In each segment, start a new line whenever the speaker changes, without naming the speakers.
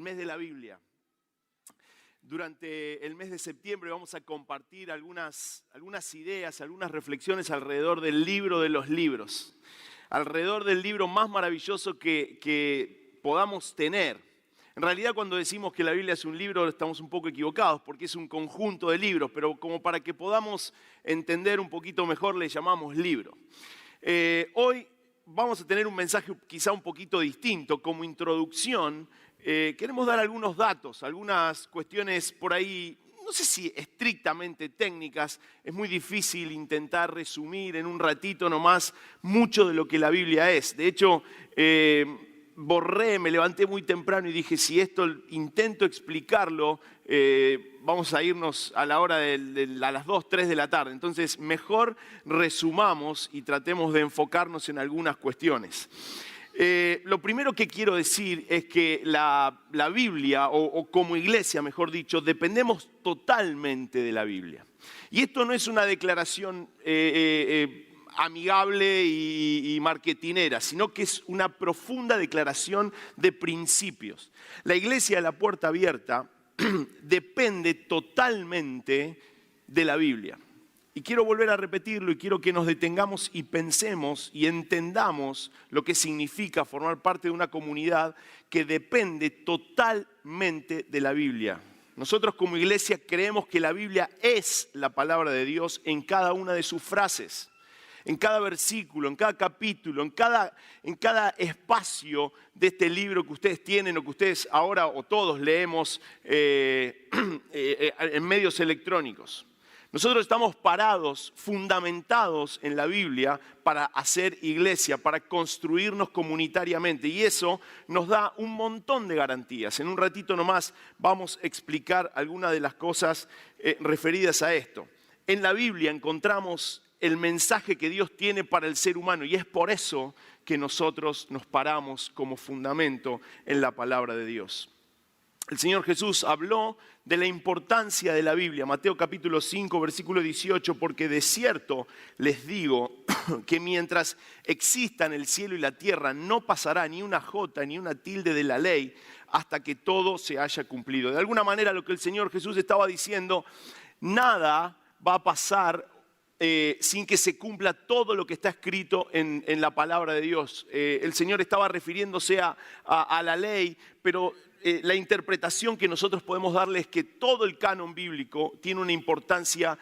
mes de la Biblia. Durante el mes de septiembre vamos a compartir algunas ideas, algunas reflexiones alrededor del libro de los libros, alrededor del libro más maravilloso que podamos tener. En realidad, cuando decimos que la Biblia es un libro, estamos un poco equivocados, porque es un conjunto de libros, pero como para que podamos entender un poquito mejor, le llamamos libro. Hoy vamos a tener un mensaje quizá un poquito distinto. Como introducción, queremos dar algunos datos, algunas cuestiones por ahí, no sé si estrictamente técnicas. Es muy difícil intentar resumir en un ratito nomás mucho de lo que la Biblia es. De hecho, me levanté muy temprano y dije, si esto intento explicarlo, vamos a irnos a la hora a las 2, 3 de la tarde. Entonces, mejor resumamos y tratemos de enfocarnos en algunas cuestiones. Lo primero que quiero decir es que la Biblia, o como iglesia, mejor dicho, dependemos totalmente de la Biblia. Y esto no es una declaración amigable y marketinera, sino que es una profunda declaración de principios. La iglesia de la Puerta Abierta depende totalmente de la Biblia. Y quiero volver a repetirlo y quiero que nos detengamos y pensemos y entendamos lo que significa formar parte de una comunidad que depende totalmente de la Biblia. Nosotros como iglesia creemos que la Biblia es la palabra de Dios en cada una de sus frases, en cada versículo, en cada capítulo, en cada espacio de este libro que ustedes tienen o que ustedes ahora o todos leemos en medios electrónicos. Nosotros estamos parados, fundamentados en la Biblia para hacer iglesia, para construirnos comunitariamente. Y eso nos da un montón de garantías. En un ratito nomás vamos a explicar algunas de las cosas referidas a esto. En la Biblia encontramos el mensaje que Dios tiene para el ser humano y es por eso que nosotros nos paramos como fundamento en la palabra de Dios. El Señor Jesús habló de la importancia de la Biblia. Mateo capítulo 5, versículo 18, porque de cierto les digo que mientras existan el cielo y la tierra no pasará ni una jota ni una tilde de la ley hasta que todo se haya cumplido. De alguna manera lo que el Señor Jesús estaba diciendo, nada va a pasar sin que se cumpla todo lo que está escrito en la palabra de Dios. El Señor estaba refiriéndose a la ley, pero la interpretación que nosotros podemos darle es que todo el canon bíblico tiene una importancia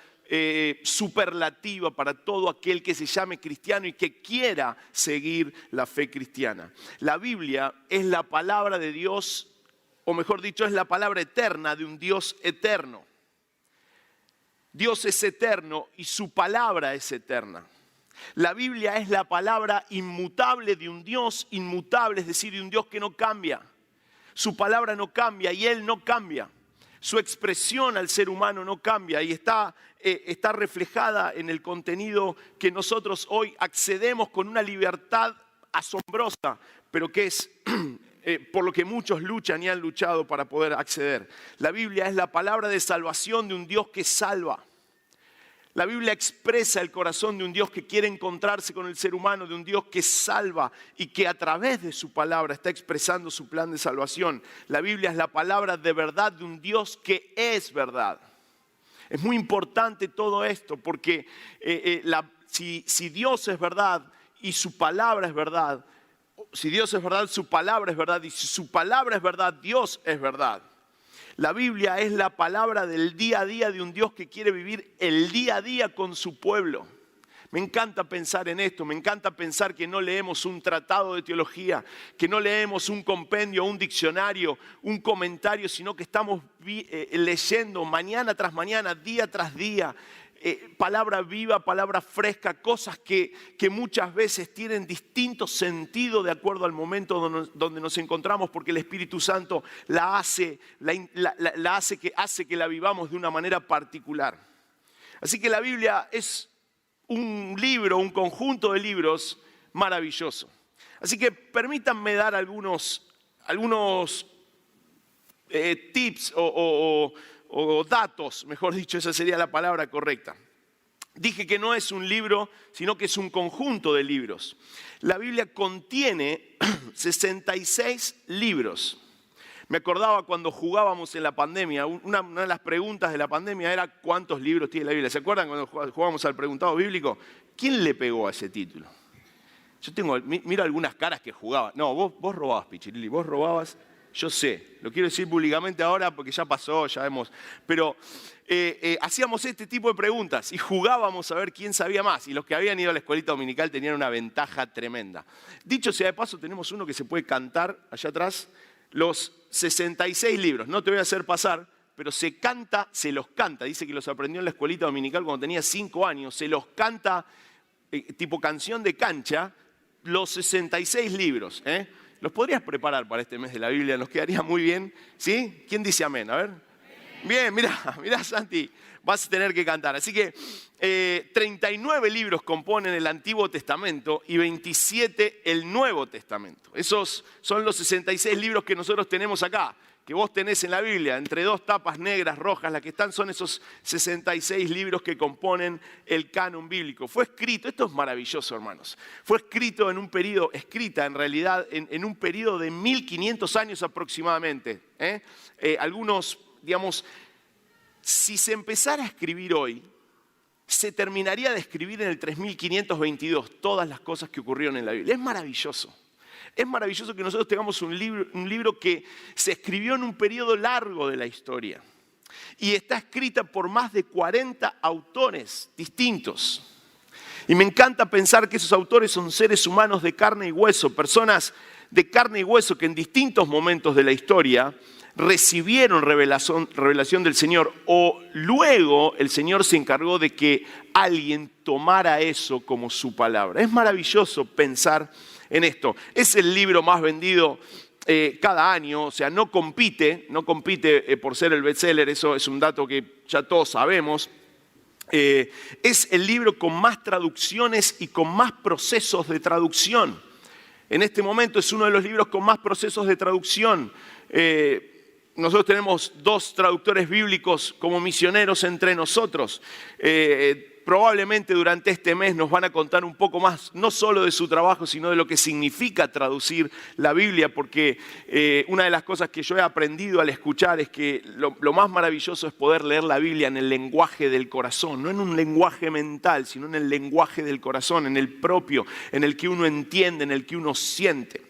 superlativa para todo aquel que se llame cristiano y que quiera seguir la fe cristiana. La Biblia es la palabra de Dios, o mejor dicho, es la palabra eterna de un Dios eterno. Dios es eterno y su palabra es eterna. La Biblia es la palabra inmutable de un Dios inmutable, es decir, de un Dios que no cambia. Su palabra no cambia y Él no cambia. Su expresión al ser humano no cambia y está reflejada en el contenido que nosotros hoy accedemos con una libertad asombrosa, pero que es por lo que muchos luchan y han luchado para poder acceder. La Biblia es la palabra de salvación de un Dios que salva. La Biblia expresa el corazón de un Dios que quiere encontrarse con el ser humano, de un Dios que salva y que a través de su palabra está expresando su plan de salvación. La Biblia es la palabra de verdad de un Dios que es verdad. Es muy importante todo esto porque si Dios es verdad y su palabra es verdad, si Dios es verdad, su palabra es verdad, y si su palabra es verdad, Dios es verdad. La Biblia es la palabra del día a día de un Dios que quiere vivir el día a día con su pueblo. Me encanta pensar en esto, me encanta pensar que no leemos un tratado de teología, que no leemos un compendio, un diccionario, un comentario, sino que estamos leyendo mañana tras mañana, día tras día, palabra viva, palabra fresca, cosas que muchas veces tienen distinto sentido de acuerdo al momento donde nos encontramos, porque el Espíritu Santo hace que la vivamos de una manera particular. Así que la Biblia es un libro, un conjunto de libros maravilloso. Así que permítanme dar algunos tips o datos, mejor dicho, esa sería la palabra correcta. Dije que no es un libro, sino que es un conjunto de libros. La Biblia contiene 66 libros. Me acordaba cuando jugábamos en la pandemia, una de las preguntas de la pandemia era ¿cuántos libros tiene la Biblia? ¿Se acuerdan cuando jugábamos al preguntado bíblico? ¿Quién le pegó a ese título? Yo miro algunas caras que jugaban. No, vos robabas, Pichirili, vos robabas, yo sé. Lo quiero decir públicamente ahora porque ya pasó, ya hemos... Pero hacíamos este tipo de preguntas y jugábamos a ver quién sabía más. Y los que habían ido a la escuelita dominical tenían una ventaja tremenda. Dicho sea de paso, tenemos uno que se puede cantar allá atrás. Los 66 libros, no te voy a hacer pasar, pero se los canta. Dice que los aprendió en la escuelita dominical cuando tenía 5 años. Se los canta tipo canción de cancha, los 66 libros. ¿Los podrías preparar para este mes de la Biblia? Nos quedaría muy bien. ¿Sí? ¿Quién dice amén? A ver. Bien, mirá Santi, vas a tener que cantar. Así que 39 libros componen el Antiguo Testamento y 27 el Nuevo Testamento. Esos son los 66 libros que nosotros tenemos acá, que vos tenés en la Biblia. Entre 2 tapas negras, rojas, las que están son esos 66 libros que componen el canon bíblico. Fue escrito, esto es maravilloso, hermanos, fue escrito en un periodo, escrita en realidad en un periodo de 1500 años aproximadamente. Algunos, digamos, si se empezara a escribir hoy, se terminaría de escribir en el 3522 todas las cosas que ocurrieron en la Biblia. Es maravilloso. Es maravilloso que nosotros tengamos un libro que se escribió en un periodo largo de la historia y está escrita por más de 40 autores distintos. Y me encanta pensar que esos autores son seres humanos de carne y hueso, personas de carne y hueso que en distintos momentos de la historia recibieron revelación del Señor, o luego el Señor se encargó de que alguien tomara eso como su palabra. Es maravilloso pensar en esto. Es el libro más vendido cada año, o sea, no compite por ser el bestseller, eso es un dato que ya todos sabemos. Es el libro con más traducciones y con más procesos de traducción. En este momento es uno de los libros con más procesos de traducción. Nosotros tenemos 2 traductores bíblicos como misioneros entre nosotros. Probablemente durante este mes nos van a contar un poco más, no solo de su trabajo, sino de lo que significa traducir la Biblia, porque una de las cosas que yo he aprendido al escuchar es que lo más maravilloso es poder leer la Biblia en el lenguaje del corazón, no en un lenguaje mental, sino en el lenguaje del corazón, en el propio, en el que uno entiende, en el que uno siente.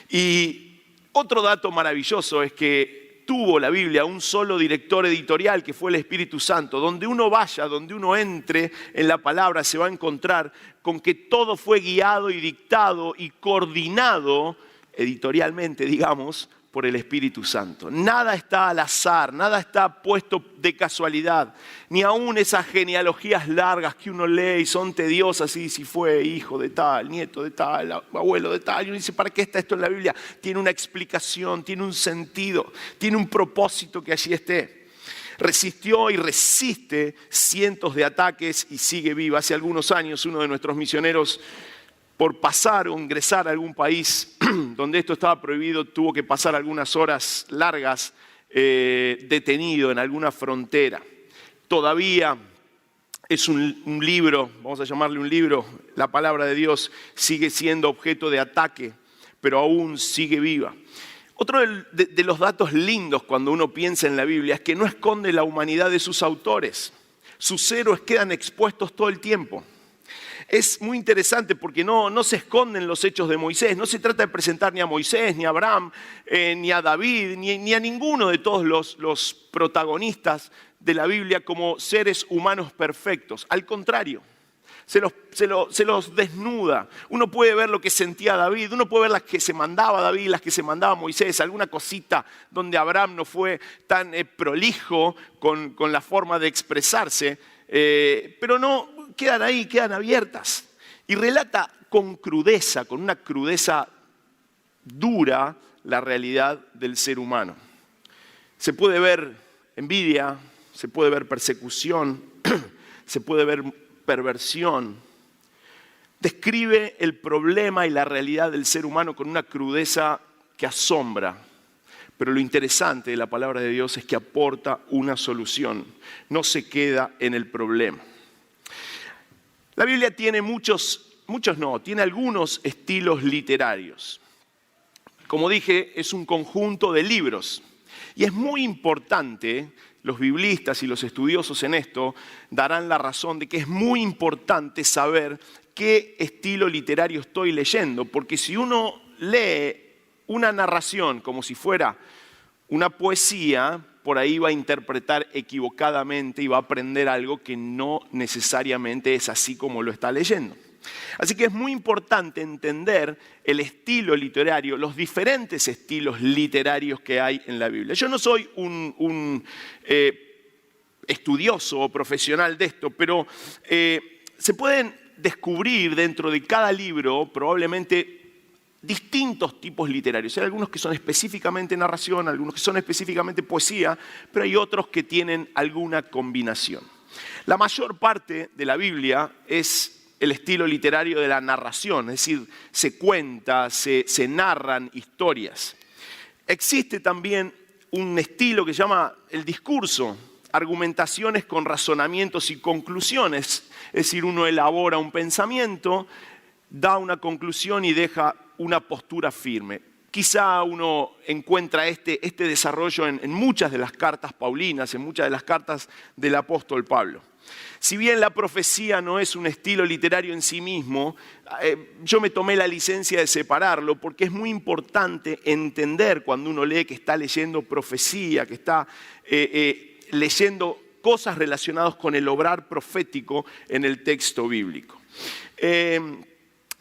Y otro dato maravilloso es que tuvo la Biblia un solo director editorial, que fue el Espíritu Santo. Donde uno vaya, donde uno entre en la palabra, se va a encontrar con que todo fue guiado y dictado y coordinado editorialmente, digamos, por el Espíritu Santo. Nada está al azar, nada está puesto de casualidad, ni aún esas genealogías largas que uno lee y son tediosas, y si fue hijo de tal, nieto de tal, abuelo de tal, y uno dice, ¿para qué está esto en la Biblia? Tiene una explicación, tiene un sentido, tiene un propósito que allí esté. Resistió y resiste cientos de ataques y sigue viva. Hace algunos años uno de nuestros misioneros, por pasar o ingresar a algún país donde esto estaba prohibido, tuvo que pasar algunas horas largas detenido en alguna frontera. Todavía es un libro, vamos a llamarle un libro, la palabra de Dios sigue siendo objeto de ataque, pero aún sigue viva. Otro de los datos lindos cuando uno piensa en la Biblia es que no esconde la humanidad de sus autores. Sus héroes quedan expuestos todo el tiempo. Es muy interesante porque no se esconden los hechos de Moisés. No se trata de presentar ni a Moisés, ni a Abraham, ni a David, ni a ninguno de todos los protagonistas de la Biblia como seres humanos perfectos. Al contrario, se los desnuda. Uno puede ver lo que sentía David, uno puede ver las que se mandaba David, las que se mandaba Moisés, alguna cosita donde Abraham no fue tan prolijo con la forma de expresarse, pero no quedan ahí, quedan abiertas. Y relata con crudeza, con una crudeza dura, la realidad del ser humano. Se puede ver envidia, se puede ver persecución, se puede ver perversión. Describe el problema y la realidad del ser humano con una crudeza que asombra. Pero lo interesante de la palabra de Dios es que aporta una solución. No se queda en el problema. La Biblia tiene tiene algunos estilos literarios. como dije, es un conjunto de libros. Y es muy importante, los biblistas y los estudiosos en esto darán la razón de que es muy importante saber qué estilo literario estoy leyendo, porque si uno lee una narración como si fuera una poesía, por ahí va a interpretar equivocadamente y va a aprender algo que no necesariamente es así como lo está leyendo. Así que es muy importante entender el estilo literario, los diferentes estilos literarios que hay en la Biblia. Yo no soy un estudioso o profesional de esto, pero se pueden descubrir dentro de cada libro probablemente distintos tipos literarios. Hay algunos que son específicamente narración, algunos que son específicamente poesía, pero hay otros que tienen alguna combinación. La mayor parte de la Biblia es el estilo literario de la narración, es decir, se cuenta, se narran historias. Existe también un estilo que se llama el discurso, argumentaciones con razonamientos y conclusiones, es decir, uno elabora un pensamiento, da una conclusión y deja una postura firme. Quizá uno encuentra este desarrollo en muchas de las cartas paulinas, en muchas de las cartas del apóstol Pablo. Si bien la profecía no es un estilo literario en sí mismo, yo me tomé la licencia de separarlo porque es muy importante entender cuando uno lee que está leyendo profecía, que está leyendo cosas relacionadas con el obrar profético en el texto bíblico.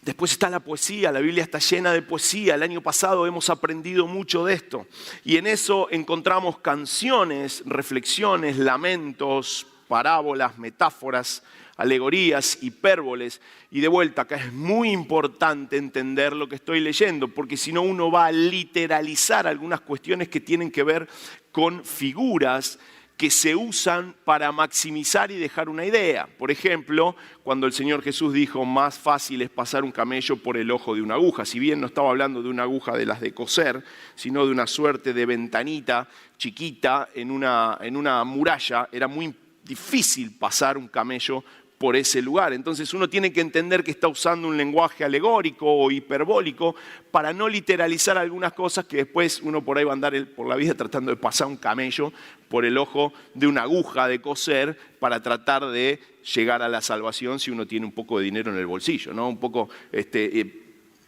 Después está la poesía, la Biblia está llena de poesía. El año pasado hemos aprendido mucho de esto. Y en eso encontramos canciones, reflexiones, lamentos, parábolas, metáforas, alegorías, hipérboles. Y de vuelta, acá es muy importante entender lo que estoy leyendo, porque si no uno va a literalizar algunas cuestiones que tienen que ver con figuras que se usan para maximizar y dejar una idea. Por ejemplo, cuando el Señor Jesús dijo, más fácil es pasar un camello por el ojo de una aguja. Si bien no estaba hablando de una aguja de las de coser, sino de una suerte de ventanita chiquita en una muralla, era muy difícil pasar un camello por ese lugar. Entonces uno tiene que entender que está usando un lenguaje alegórico o hiperbólico para no literalizar algunas cosas que después uno por ahí va a andar por la vida tratando de pasar un camello por el ojo de una aguja de coser para tratar de llegar a la salvación si uno tiene un poco de dinero en el bolsillo, ¿no? Un poco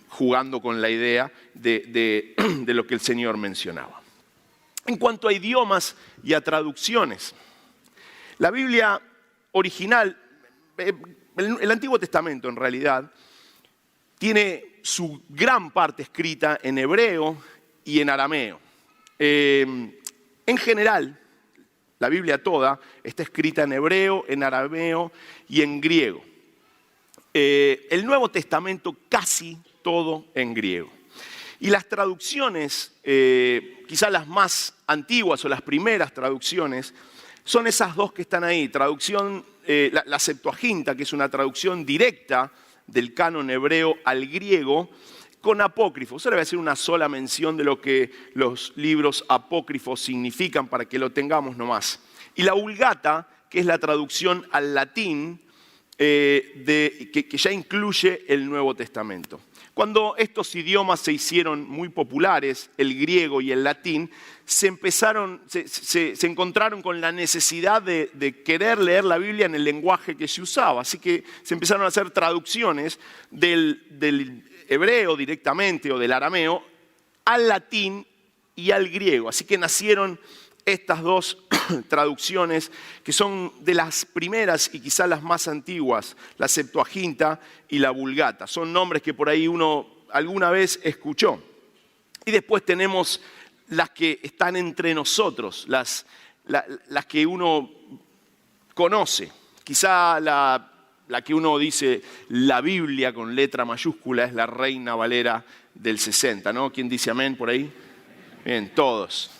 jugando con la idea de lo que el Señor mencionaba. En cuanto a idiomas y a traducciones, la Biblia original, el Antiguo Testamento en realidad, tiene su gran parte escrita en hebreo y en arameo. En general, la Biblia toda está escrita en hebreo, en arameo y en griego. El Nuevo Testamento casi todo en griego. Y las traducciones, quizás las más antiguas o las primeras traducciones, son esas dos que están ahí. Traducción, la Septuaginta, que es una traducción directa del canon hebreo al griego, con apócrifos. Ahora voy a hacer una sola mención de lo que los libros apócrifos significan para que lo tengamos nomás. Y la Vulgata, que es la traducción al latín, que ya incluye el Nuevo Testamento. Cuando estos idiomas se hicieron muy populares, el griego y el latín, se encontraron con la necesidad de querer leer la Biblia en el lenguaje que se usaba. Así que se empezaron a hacer traducciones del hebreo directamente o del arameo al latín y al griego. Así que nacieron estas dos traducciones que son de las primeras y quizás las más antiguas, la Septuaginta y la Vulgata. Son nombres que por ahí uno alguna vez escuchó. Y después tenemos las que están entre nosotros, las que uno conoce. Quizá la que uno dice la Biblia con letra mayúscula es la Reina Valera del 60, ¿no? ¿Quién dice amén por ahí? Bien, todos.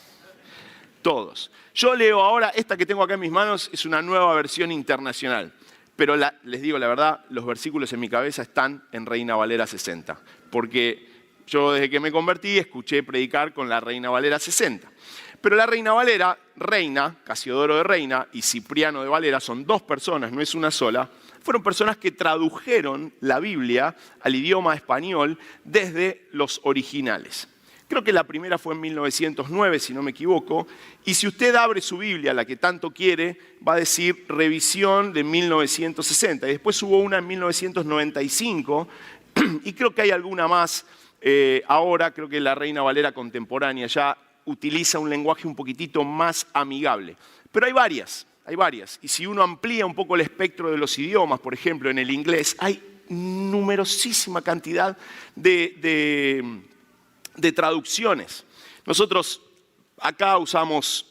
Todos. Yo leo ahora, esta que tengo acá en mis manos es una nueva versión internacional, pero les digo la verdad, los versículos en mi cabeza están en Reina Valera 60, porque yo desde que me convertí escuché predicar con la Reina Valera 60. Pero la Reina Valera, Reina, Casiodoro de Reina y Cipriano de Valera, son dos personas, no es una sola, fueron personas que tradujeron la Biblia al idioma español desde los originales. Creo que la primera fue en 1909, si no me equivoco. Y si usted abre su Biblia, la que tanto quiere, va a decir revisión de 1960. Y después hubo una en 1995 y creo que hay alguna más ahora. Creo que la Reina Valera contemporánea ya utiliza un lenguaje un poquitito más amigable. Pero hay varias. Y si uno amplía un poco el espectro de los idiomas, por ejemplo, en el inglés, hay numerosísima cantidad de traducciones. Nosotros acá usamos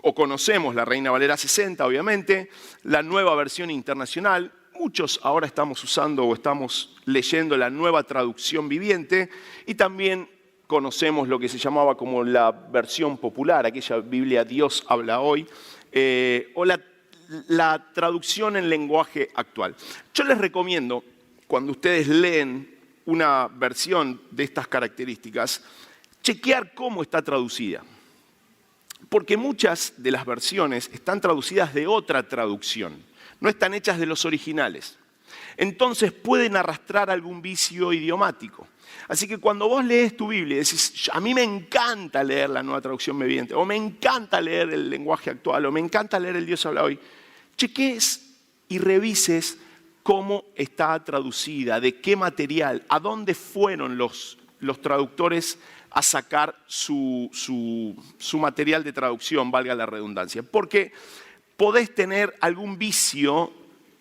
o conocemos la Reina Valera 60, obviamente, la nueva versión internacional. Muchos ahora estamos usando o estamos leyendo la nueva traducción viviente y también conocemos lo que se llamaba como la versión popular, aquella Biblia Dios habla hoy, o la traducción en lenguaje actual. Yo les recomiendo, cuando ustedes leen una versión de estas características, chequear cómo está traducida. Porque muchas de las versiones están traducidas de otra traducción, no están hechas de los originales. Entonces pueden arrastrar algún vicio idiomático. Así que cuando vos lees tu Biblia y decís, a mí me encanta leer la nueva traducción viviente, o me encanta leer el lenguaje actual, o me encanta leer el Dios habla hoy, chequees y revises cómo está traducida, de qué material, a dónde fueron los traductores a sacar su material de traducción, valga la redundancia. Porque podés tener algún vicio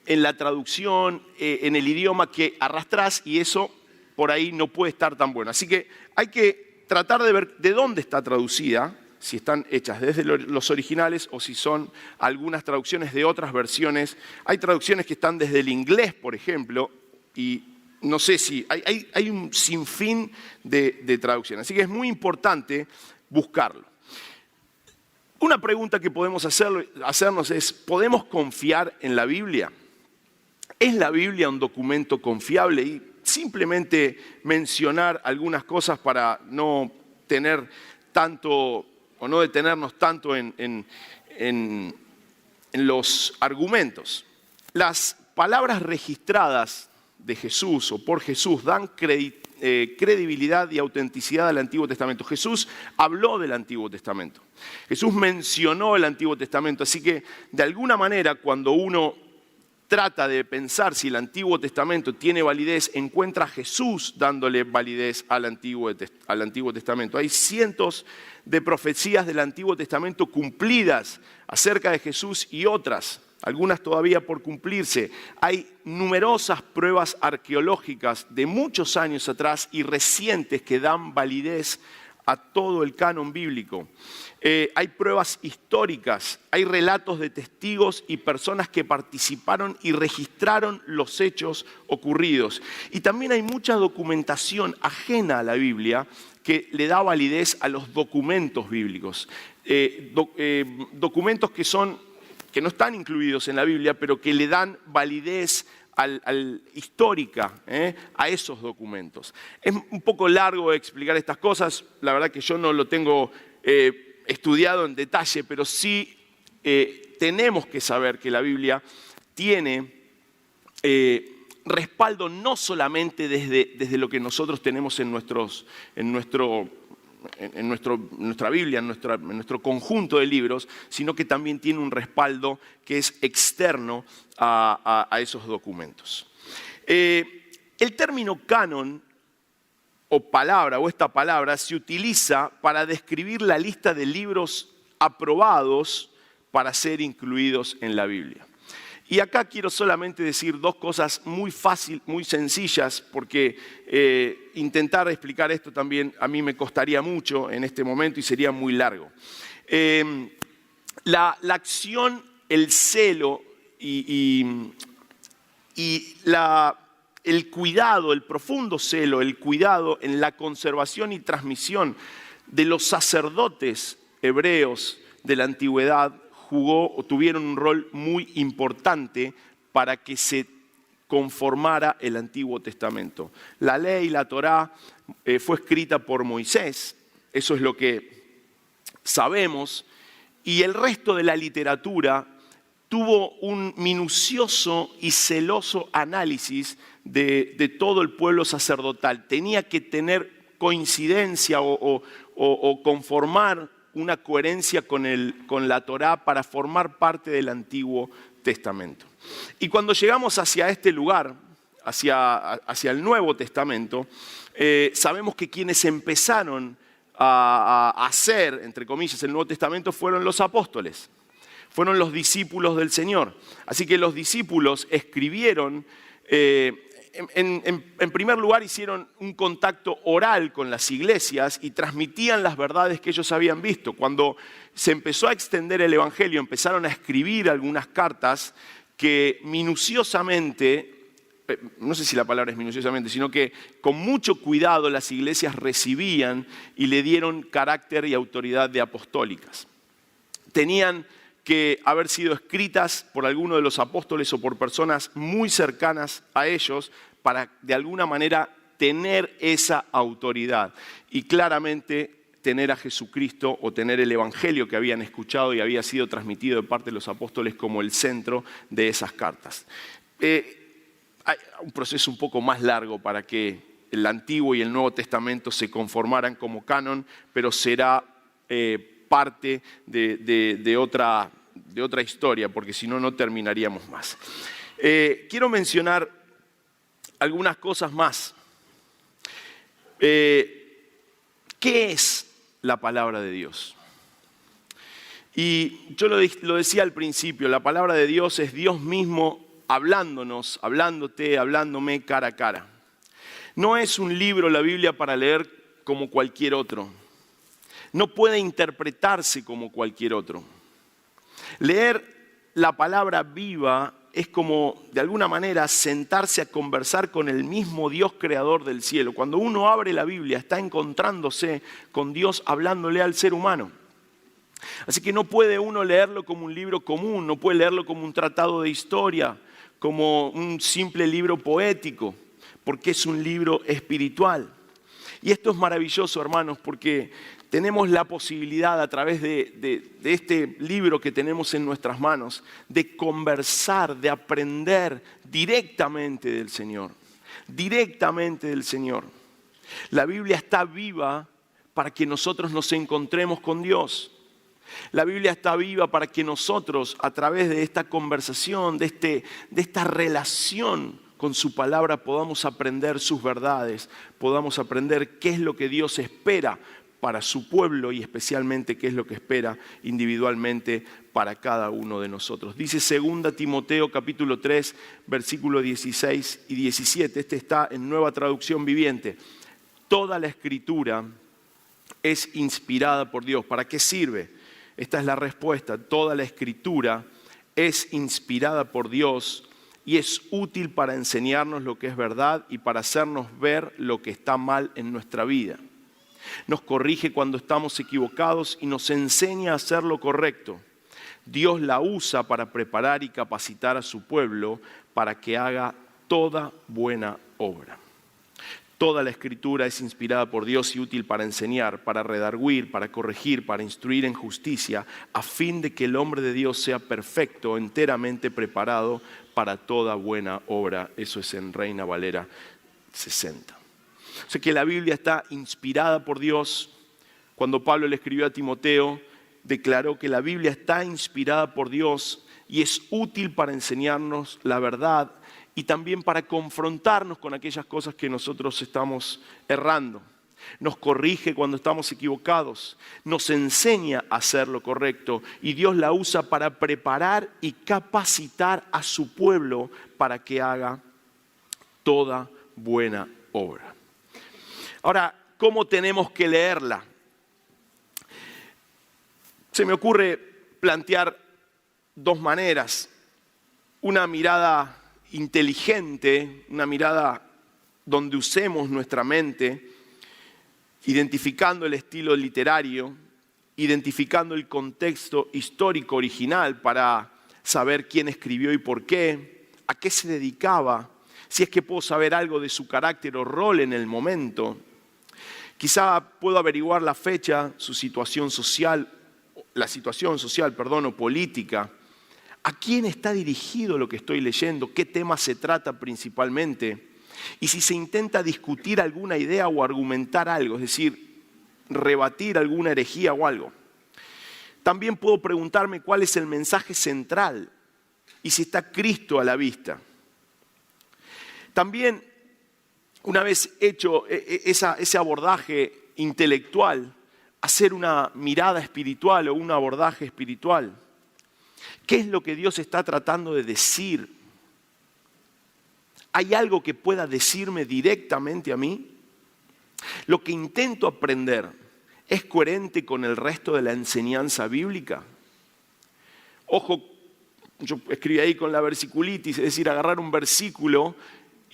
en la traducción, en el idioma que arrastrás, y eso por ahí no puede estar tan bueno. Así que hay que tratar de ver de dónde está traducida, si están hechas desde los originales o si son algunas traducciones de otras versiones. Hay traducciones que están desde el inglés, por ejemplo, y no sé si hay un sinfín de traducciones. Así que es muy importante buscarlo. Una pregunta que podemos hacernos es, ¿podemos confiar en la Biblia? ¿Es la Biblia un documento confiable? Y simplemente mencionar algunas cosas para no tener tanto o no detenernos tanto en los argumentos. Las palabras registradas de Jesús o por Jesús dan credibilidad y autenticidad al Antiguo Testamento. Jesús habló del Antiguo Testamento. Jesús mencionó el Antiguo Testamento. Así que, de alguna manera, cuando uno trata de pensar si el Antiguo Testamento tiene validez, encuentra a Jesús dándole validez al Antiguo Testamento. Hay cientos de profecías del Antiguo Testamento cumplidas acerca de Jesús y otras, algunas todavía por cumplirse. Hay numerosas pruebas arqueológicas de muchos años atrás y recientes que dan validez a todo el canon bíblico. Hay pruebas históricas, hay relatos de testigos y personas que participaron y registraron los hechos ocurridos. Y también hay mucha documentación ajena a la Biblia que le da validez a los documentos bíblicos. Documentos que no están incluidos en la Biblia, pero que le dan validez histórica a esos documentos. Es un poco largo explicar estas cosas, la verdad que yo no lo tengo estudiado en detalle, pero sí tenemos que saber que la Biblia tiene respaldo no solamente desde lo que nosotros tenemos en nuestra Biblia, en nuestro conjunto de libros, sino que también tiene un respaldo que es externo a esos documentos. El término canon o esta palabra se utiliza para describir la lista de libros aprobados para ser incluidos en la Biblia. Y acá quiero solamente decir dos cosas muy sencillas, porque intentar explicar esto también a mí me costaría mucho en este momento y sería muy largo. La acción, el celo el cuidado, el profundo celo, el cuidado en la conservación y transmisión de los sacerdotes hebreos de la antigüedad tuvieron un rol muy importante para que se conformara el Antiguo Testamento. La ley, la Torá, fue escrita por Moisés, eso es lo que sabemos, y el resto de la literatura tuvo un minucioso y celoso análisis de todo el pueblo sacerdotal. Tenía que tener coincidencia o conformar una coherencia con la Torá para formar parte del Antiguo Testamento. Y cuando llegamos hacia este lugar, hacia el Nuevo Testamento, sabemos que quienes empezaron a hacer, entre comillas, el Nuevo Testamento fueron los apóstoles, fueron los discípulos del Señor. Así que los discípulos escribieron, en primer lugar hicieron un contacto oral con las iglesias y transmitían las verdades que ellos habían visto. Cuando se empezó a extender el Evangelio, empezaron a escribir algunas cartas que minuciosamente, no sé si la palabra es minuciosamente, sino que con mucho cuidado las iglesias recibían y le dieron carácter y autoridad de apostólicas. Tenían que haber sido escritas por alguno de los apóstoles o por personas muy cercanas a ellos para de alguna manera tener esa autoridad y claramente tener a Jesucristo o tener el Evangelio que habían escuchado y había sido transmitido de parte de los apóstoles como el centro de esas cartas. Hay un proceso un poco más largo para que el Antiguo y el Nuevo Testamento se conformaran como canon, pero será parte de otra historia, porque si no, no terminaríamos más. Quiero mencionar algunas cosas más. ¿Qué es la palabra de Dios? Y yo lo decía al principio, la palabra de Dios es Dios mismo hablándonos, hablándote, hablándome cara a cara. No es un libro, la Biblia, para leer como cualquier otro. No puede interpretarse como cualquier otro. Leer la palabra viva es como, de alguna manera, sentarse a conversar con el mismo Dios creador del cielo. Cuando uno abre la Biblia, está encontrándose con Dios hablándole al ser humano. Así que no puede uno leerlo como un libro común, no puede leerlo como un tratado de historia, como un simple libro poético, porque es un libro espiritual. Y esto es maravilloso, hermanos, porque tenemos la posibilidad a través de este libro que tenemos en nuestras manos de conversar, de aprender directamente del Señor. Directamente del Señor. La Biblia está viva para que nosotros nos encontremos con Dios. La Biblia está viva para que nosotros, a través de esta conversación, de esta relación con su palabra, podamos aprender sus verdades, podamos aprender qué es lo que Dios espera para su pueblo y especialmente qué es lo que espera individualmente para cada uno de nosotros. Dice 2 Timoteo capítulo 3, versículos 16 y 17. Este está en Nueva Traducción Viviente. Toda la Escritura es inspirada por Dios. ¿Para qué sirve? Esta es la respuesta. Toda la Escritura es inspirada por Dios y es útil para enseñarnos lo que es verdad y para hacernos ver lo que está mal en nuestra vida. Nos corrige cuando estamos equivocados y nos enseña a hacer lo correcto. Dios la usa para preparar y capacitar a su pueblo para que haga toda buena obra. Toda la Escritura es inspirada por Dios y útil para enseñar, para redarguir, para corregir, para instruir en justicia, a fin de que el hombre de Dios sea perfecto, enteramente preparado para toda buena obra. Eso es en Reina Valera 60. O sea que la Biblia está inspirada por Dios. Cuando Pablo le escribió a Timoteo, declaró que la Biblia está inspirada por Dios y es útil para enseñarnos la verdad y también para confrontarnos con aquellas cosas que nosotros estamos errando. Nos corrige cuando estamos equivocados, nos enseña a hacer lo correcto y Dios la usa para preparar y capacitar a su pueblo para que haga toda buena obra. Ahora, ¿cómo tenemos que leerla? Se me ocurre plantear dos maneras. Una mirada inteligente, una mirada donde usemos nuestra mente, identificando el estilo literario, identificando el contexto histórico original para saber quién escribió y por qué, a qué se dedicaba, si es que puedo saber algo de su carácter o rol en el momento. Quizá puedo averiguar la fecha, su situación social, o política. ¿A quién está dirigido lo que estoy leyendo? ¿Qué tema se trata principalmente? Y si se intenta discutir alguna idea o argumentar algo, es decir, rebatir alguna herejía o algo, también puedo preguntarme cuál es el mensaje central y si está Cristo a la vista. También, una vez hecho ese abordaje intelectual, hacer una mirada espiritual o un abordaje espiritual. ¿Qué es lo que Dios está tratando de decir? ¿Hay algo que pueda decirme directamente a mí? Lo que intento aprender es coherente con el resto de la enseñanza bíblica. Ojo, yo escribí ahí con la versiculitis, es decir, agarrar un versículo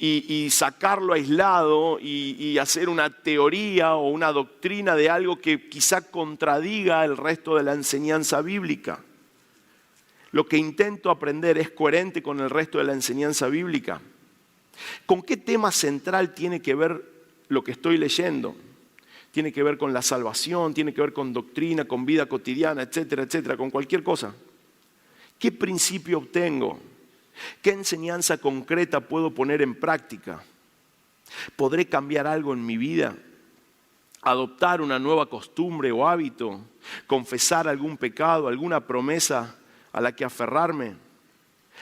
y sacarlo aislado y hacer una teoría o una doctrina de algo que quizá contradiga el resto de la enseñanza bíblica. Lo que intento aprender es coherente con el resto de la enseñanza bíblica. ¿Con qué tema central tiene que ver lo que estoy leyendo? Tiene que ver con la salvación, tiene que ver con doctrina, con vida cotidiana, etcétera, etcétera, con cualquier cosa. ¿Qué principio obtengo? ¿Qué enseñanza concreta puedo poner en práctica? ¿Podré cambiar algo en mi vida? ¿Adoptar una nueva costumbre o hábito? ¿Confesar algún pecado, alguna promesa a la que aferrarme?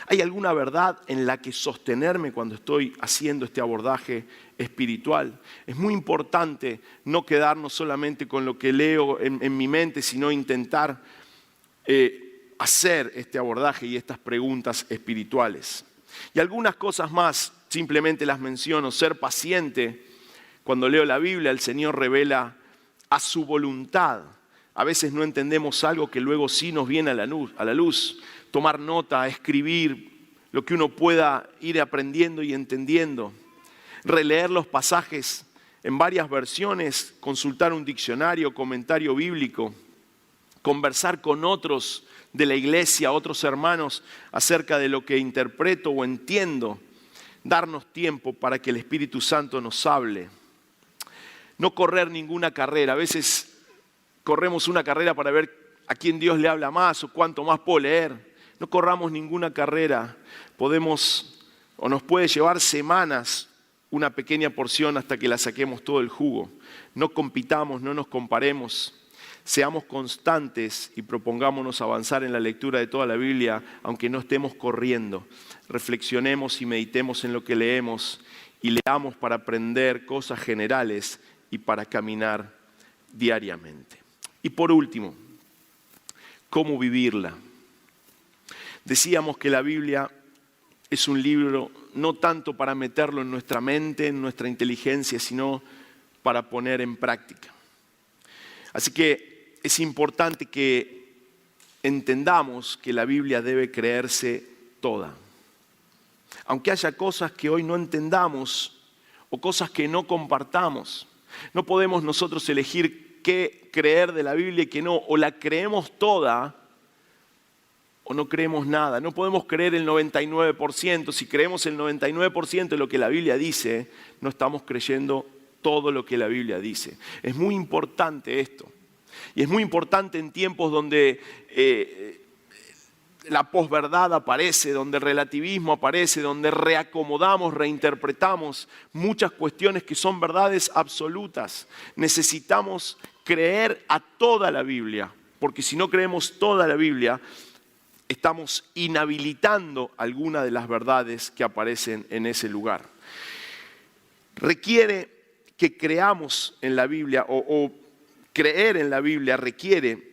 ¿Hay alguna verdad en la que sostenerme cuando estoy haciendo este abordaje espiritual? Es muy importante no quedarnos solamente con lo que leo en mi mente, sino intentar hacer este abordaje y estas preguntas espirituales. Y algunas cosas más, simplemente las menciono. Ser paciente. Cuando leo la Biblia, el Señor revela a su voluntad. A veces no entendemos algo que luego sí nos viene a la luz. Tomar nota, escribir lo que uno pueda ir aprendiendo y entendiendo. Releer los pasajes en varias versiones, consultar un diccionario, comentario bíblico. Conversar con otros de la iglesia, otros hermanos, acerca de lo que interpreto o entiendo. Darnos tiempo para que el Espíritu Santo nos hable. No correr ninguna carrera. A veces corremos una carrera para ver a quién Dios le habla más o cuánto más puedo leer. No corramos ninguna carrera. Podemos o nos puede llevar semanas una pequeña porción hasta que la saquemos todo el jugo. No compitamos, no nos comparemos. Seamos constantes y propongámonos avanzar en la lectura de toda la Biblia, aunque no estemos corriendo. Reflexionemos y meditemos en lo que leemos y leamos para aprender cosas generales y para caminar diariamente. Y por último, ¿cómo vivirla? Decíamos que la Biblia es un libro no tanto para meterlo en nuestra mente, en nuestra inteligencia, sino para poner en práctica. Así que es importante que entendamos que la Biblia debe creerse toda. Aunque haya cosas que hoy no entendamos o cosas que no compartamos, no podemos nosotros elegir qué creer de la Biblia y qué no. O la creemos toda o no creemos nada. No podemos creer el 99%. Si creemos el 99% de lo que la Biblia dice, no estamos creyendo todo lo que la Biblia dice. Es muy importante esto. Y es muy importante en tiempos donde la posverdad aparece, donde el relativismo aparece, donde reacomodamos, reinterpretamos muchas cuestiones que son verdades absolutas. Necesitamos creer a toda la Biblia, porque si no creemos toda la Biblia, estamos inhabilitando algunas de las verdades que aparecen en ese lugar. Requiere que creamos en la Biblia o creer en la Biblia requiere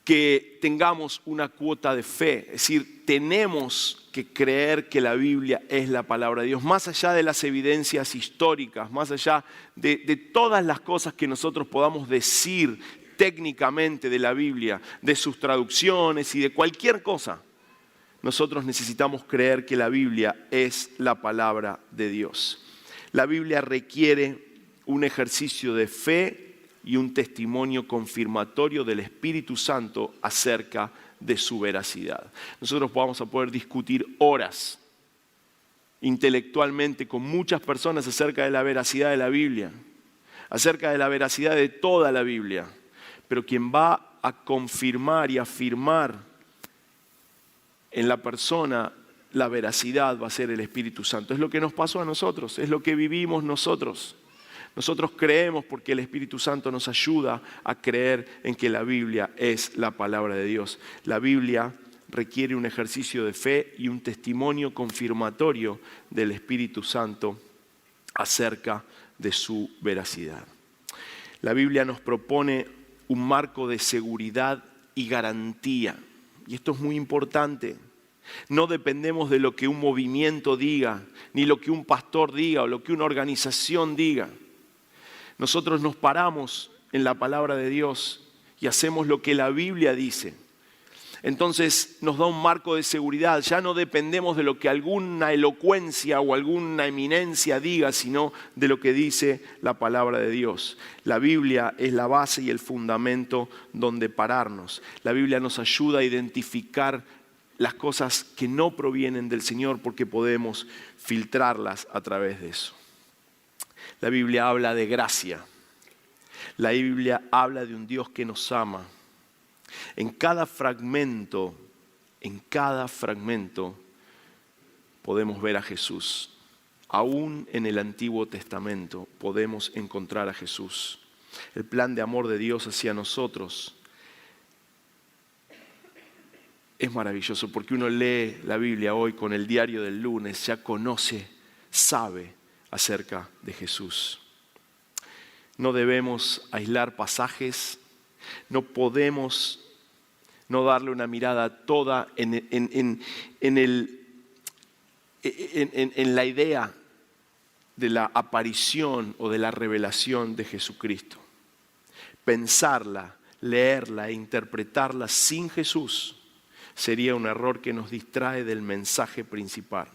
que tengamos una cuota de fe. Es decir, tenemos que creer que la Biblia es la palabra de Dios. Más allá de las evidencias históricas, más allá de todas las cosas que nosotros podamos decir técnicamente de la Biblia, de sus traducciones y de cualquier cosa, nosotros necesitamos creer que la Biblia es la palabra de Dios. La Biblia requiere un ejercicio de fe y un testimonio confirmatorio del Espíritu Santo acerca de su veracidad. Nosotros vamos a poder discutir horas intelectualmente con muchas personas acerca de la veracidad de la Biblia, acerca de la veracidad de toda la Biblia, pero quien va a confirmar y afirmar en la persona la veracidad va a ser el Espíritu Santo. Es lo que nos pasó a nosotros, es lo que vivimos nosotros. Nosotros creemos porque el Espíritu Santo nos ayuda a creer en que la Biblia es la palabra de Dios. La Biblia requiere un ejercicio de fe y un testimonio confirmatorio del Espíritu Santo acerca de su veracidad. La Biblia nos propone un marco de seguridad y garantía. Y esto es muy importante. No dependemos de lo que un movimiento diga, ni lo que un pastor diga o lo que una organización diga. Nosotros nos paramos en la palabra de Dios y hacemos lo que la Biblia dice. Entonces nos da un marco de seguridad. Ya no dependemos de lo que alguna elocuencia o alguna eminencia diga, sino de lo que dice la palabra de Dios. La Biblia es la base y el fundamento donde pararnos. La Biblia nos ayuda a identificar las cosas que no provienen del Señor porque podemos filtrarlas a través de eso. La Biblia habla de gracia. La Biblia habla de un Dios que nos ama. En cada fragmento podemos ver a Jesús. Aún en el Antiguo Testamento podemos encontrar a Jesús. El plan de amor de Dios hacia nosotros es maravilloso porque uno lee la Biblia hoy con el diario del lunes, ya conoce, sabe acerca de Jesús. No debemos aislar pasajes, no podemos no darle una mirada toda en la idea de la aparición o de la revelación de Jesucristo. Pensarla, leerla e interpretarla sin Jesús sería un error que nos distrae del mensaje principal.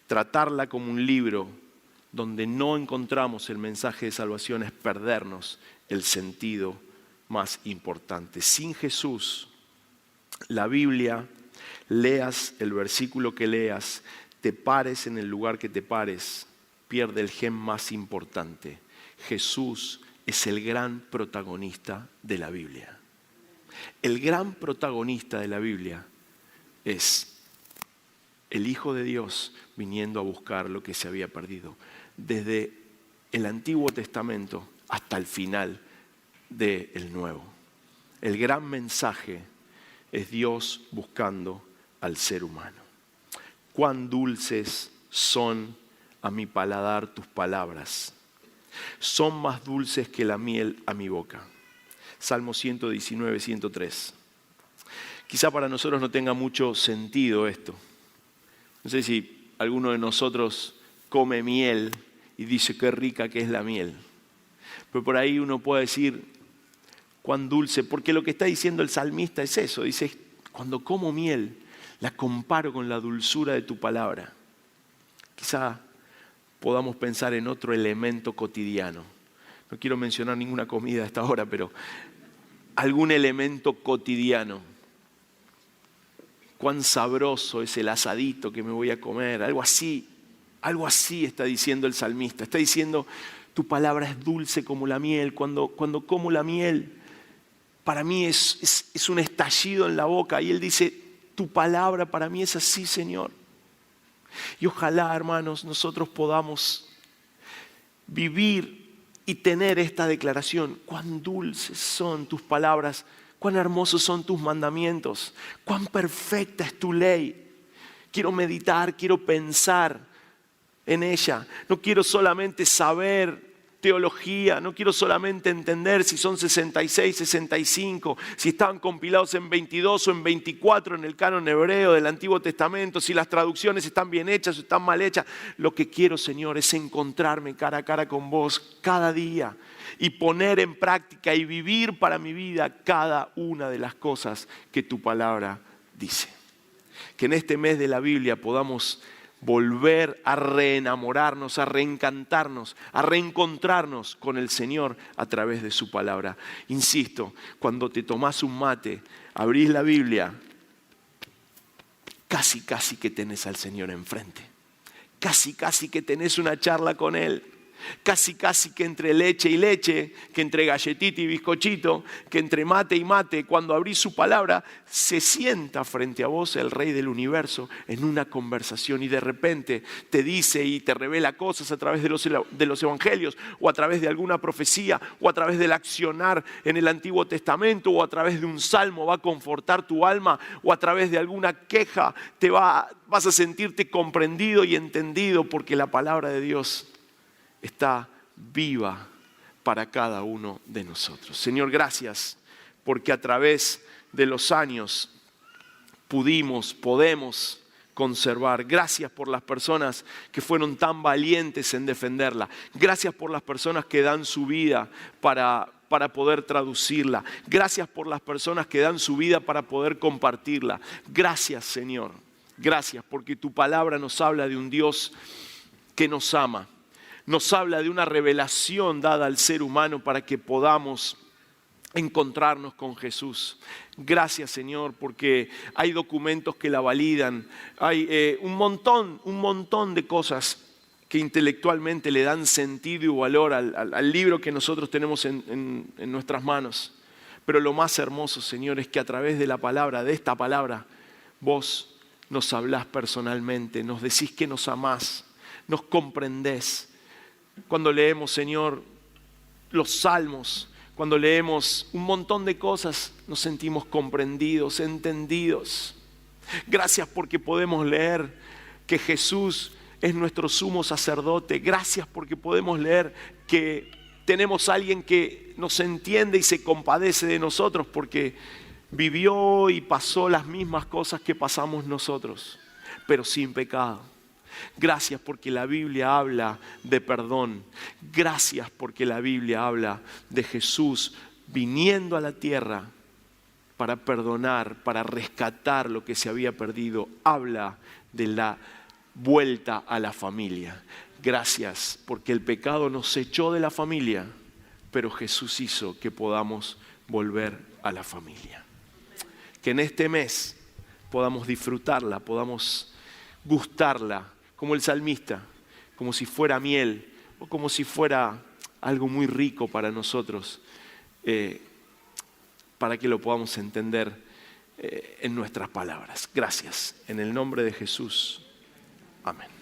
Tratarla como un libro donde no encontramos el mensaje de salvación es perdernos el sentido más importante. Sin Jesús, la Biblia, leas el versículo que leas, te pares en el lugar que te pares, pierde el gen más importante. Jesús es el gran protagonista de la Biblia. El gran protagonista de la Biblia es el Hijo de Dios viniendo a buscar lo que se había perdido. Desde el Antiguo Testamento hasta el final del Nuevo. El gran mensaje es Dios buscando al ser humano. Cuán dulces son a mi paladar tus palabras. Son más dulces que la miel a mi boca. Salmo 119, 103. Quizá para nosotros no tenga mucho sentido esto. No sé si alguno de nosotros come miel y dice qué rica que es la miel. Pero por ahí uno puede decir cuán dulce, porque lo que está diciendo el salmista es eso. Dice, cuando como miel, la comparo con la dulzura de tu palabra. Quizá podamos pensar en otro elemento cotidiano. No quiero mencionar ninguna comida a esta hora, pero algún elemento cotidiano. Cuán sabroso es el asadito que me voy a comer. Algo así está diciendo el salmista. Está diciendo, tu palabra es dulce como la miel. Cuando como la miel, para mí es un estallido en la boca. Y él dice, tu palabra para mí es así, Señor. Y ojalá, hermanos, nosotros podamos vivir y tener esta declaración. Cuán dulces son tus palabras, cuán hermosos son tus mandamientos, cuán perfecta es tu ley. Quiero meditar, quiero pensar en ella. No quiero solamente saber teología, no quiero solamente entender si son 66, 65, si estaban compilados en 22 o en 24 en el canon hebreo del Antiguo Testamento, si las traducciones están bien hechas o están mal hechas. Lo que quiero, Señor, es encontrarme cara a cara con vos cada día y poner en práctica y vivir para mi vida cada una de las cosas que tu palabra dice. Que en este mes de la Biblia podamos volver a reenamorarnos, a reencantarnos, a reencontrarnos con el Señor a través de su palabra. Insisto, cuando te tomás un mate, abrís la Biblia, casi que tenés al Señor enfrente. Casi que tenés una charla con Él. Casi que entre leche y leche, que entre galletita y bizcochito, que entre mate y mate, cuando abrís su palabra, se sienta frente a vos el Rey del universo en una conversación y de repente te dice y te revela cosas a través de los evangelios o a través de alguna profecía o a través del accionar en el Antiguo Testamento o a través de un salmo va a confortar tu alma o a través de alguna queja vas a sentirte comprendido y entendido porque la palabra de Dios está viva para cada uno de nosotros. Señor, gracias porque a través de los años podemos conservar. Gracias por las personas que fueron tan valientes en defenderla. Gracias por las personas que dan su vida para poder traducirla. Gracias por las personas que dan su vida para poder compartirla. Gracias, Señor. Gracias porque tu palabra nos habla de un Dios que nos ama. Nos habla de una revelación dada al ser humano para que podamos encontrarnos con Jesús. Gracias, Señor, porque hay documentos que la validan. Hay un montón de cosas que intelectualmente le dan sentido y valor al libro que nosotros tenemos en nuestras manos. Pero lo más hermoso, Señor, es que a través de la palabra, de esta palabra, vos nos hablás personalmente, nos decís que nos amás, nos comprendés. Cuando leemos, Señor, los salmos, cuando leemos un montón de cosas, nos sentimos comprendidos, entendidos. Gracias porque podemos leer que Jesús es nuestro sumo sacerdote. Gracias porque podemos leer que tenemos a alguien que nos entiende y se compadece de nosotros porque vivió y pasó las mismas cosas que pasamos nosotros, pero sin pecado. Gracias porque la Biblia habla de perdón. Gracias porque la Biblia habla de Jesús viniendo a la tierra para perdonar, para rescatar lo que se había perdido. Habla de la vuelta a la familia. Gracias porque el pecado nos echó de la familia, pero Jesús hizo que podamos volver a la familia. Que en este mes podamos disfrutarla, podamos gustarla, como el salmista, como si fuera miel o como si fuera algo muy rico para nosotros, para que lo podamos entender en nuestras palabras. Gracias. En el nombre de Jesús. Amén.